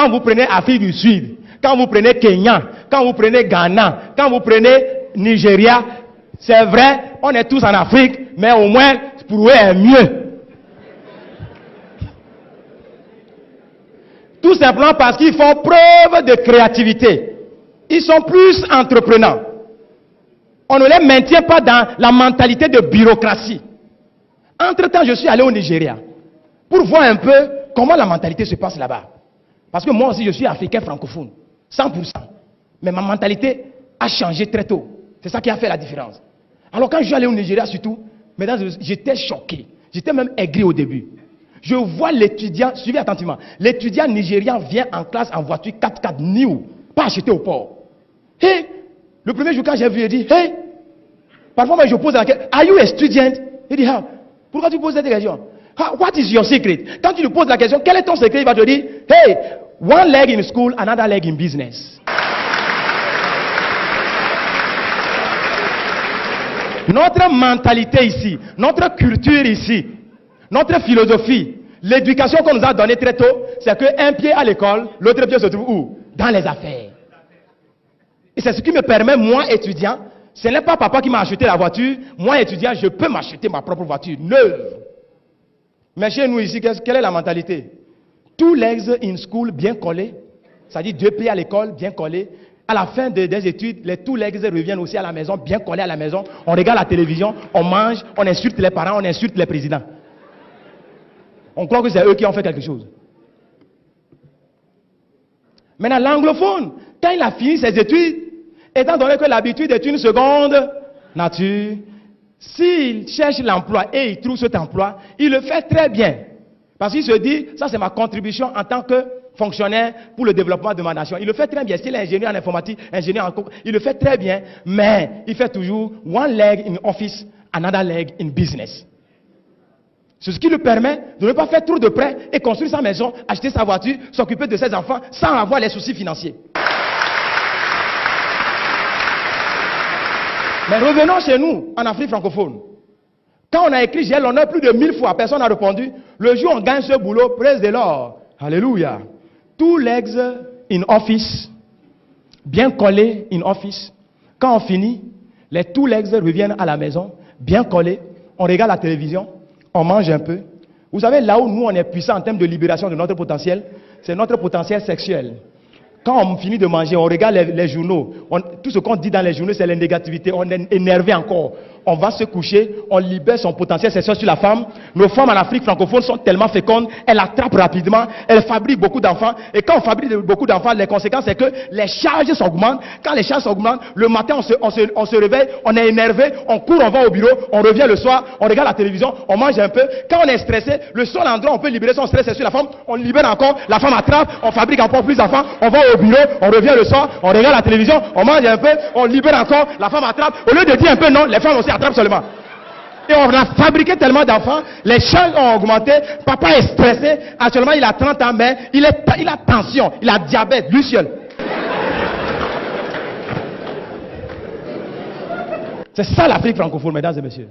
Quand vous prenez Afrique du Sud, quand vous prenez Kenya, quand vous prenez Ghana, quand vous prenez Nigeria, c'est vrai, on est tous en Afrique, mais au moins, pour eux, est mieux. Tout simplement parce qu'ils font preuve de créativité. Ils sont plus entreprenants. On ne les maintient pas dans la mentalité de bureaucratie. Entre-temps, je suis allé au Nigeria pour voir un peu comment la mentalité se passe là-bas. Parce que moi aussi, je suis africain francophone, 100%. Mais ma mentalité a changé très tôt. C'est ça qui a fait la différence. Alors quand je suis allé au Nigeria surtout, mesdames, j'étais choqué. J'étais même aigri au début. Je vois l'étudiant, suivez attentivement, l'étudiant nigérian vient en classe en voiture 4x4 new, pas acheté au port. Hey, le premier jour quand j'ai vu, il dit, hey, parfois moi je pose la question, are you a student? Il dit, ah, pourquoi tu poses cette question? What is your secret? Quand tu lui poses la question, quel est ton secret? Il va te dire, hey, one leg in school, another leg in business. Notre mentalité ici, notre culture ici, notre philosophie, l'éducation qu'on nous a donnée très tôt, c'est qu'un pied à l'école, l'autre pied se trouve où? Dans les affaires. Et c'est ce qui me permet, moi étudiant, ce n'est pas papa qui m'a acheté la voiture, moi étudiant, je peux m'acheter ma propre voiture, neuve. Mais chez nous ici, quelle est la mentalité? Two legs in school, bien collés, c'est-à-dire 2 pieds à l'école, bien collés. À la fin des études, les two legs reviennent aussi à la maison, bien collés à la maison. On regarde la télévision, on mange, on insulte les parents, on insulte les présidents. On croit que c'est eux qui ont fait quelque chose. Maintenant, l'anglophone, quand il a fini ses études, étant donné que l'habitude est une seconde nature, s'il cherche l'emploi et il trouve cet emploi, il le fait très bien. Parce qu'il se dit, ça c'est ma contribution en tant que fonctionnaire pour le développement de ma nation. Il le fait très bien. S'il est ingénieur en informatique, ingénieur en il le fait très bien, mais il fait toujours one leg in office, another leg in business. C'est ce qui lui permet de ne pas faire trop de prêts et construire sa maison, acheter sa voiture, s'occuper de ses enfants sans avoir les soucis financiers. Mais revenons chez nous, en Afrique francophone. Quand on a écrit j'ai l'honneur plus de 1000 fois, personne n'a répondu. Le jour où on gagne ce boulot, praise the Lord. Alléluia. Two legs in office, bien collés in office. Quand on finit, les two legs reviennent à la maison, bien collés. On regarde la télévision, on mange un peu. Vous savez, là où nous on est puissant en termes de libération de notre potentiel, c'est notre potentiel sexuel. Quand on finit de manger, on regarde les journaux. Tout ce qu'on dit dans les journaux, c'est la négativité. On est énervé encore. On va se coucher, on libère son potentiel sexuel sur la femme. Nos femmes en Afrique francophone sont tellement fécondes, elles attrapent rapidement, elles fabriquent beaucoup d'enfants. Et quand on fabrique beaucoup d'enfants, les conséquences, c'est que les charges s'augmentent. Quand les charges s'augmentent, le matin, on se réveille, on est énervé, on court, on va au bureau, on revient le soir, on regarde la télévision, on mange un peu. Quand on est stressé, le seul endroit où on peut libérer son stress, c'est sur la femme. On libère encore, la femme attrape, on fabrique encore plus d'enfants, on va au bureau, on revient le soir, on regarde la télévision, on mange un peu, on libère encore, la femme attrape. Au lieu de dire un peu non, les femmes aussi attrapent seulement. Et on a fabriqué tellement d'enfants, les charges ont augmenté, papa est stressé, actuellement il a 30 ans, mais il a tension, il a diabète, lui seul. C'est ça l'Afrique francophone, mesdames et messieurs.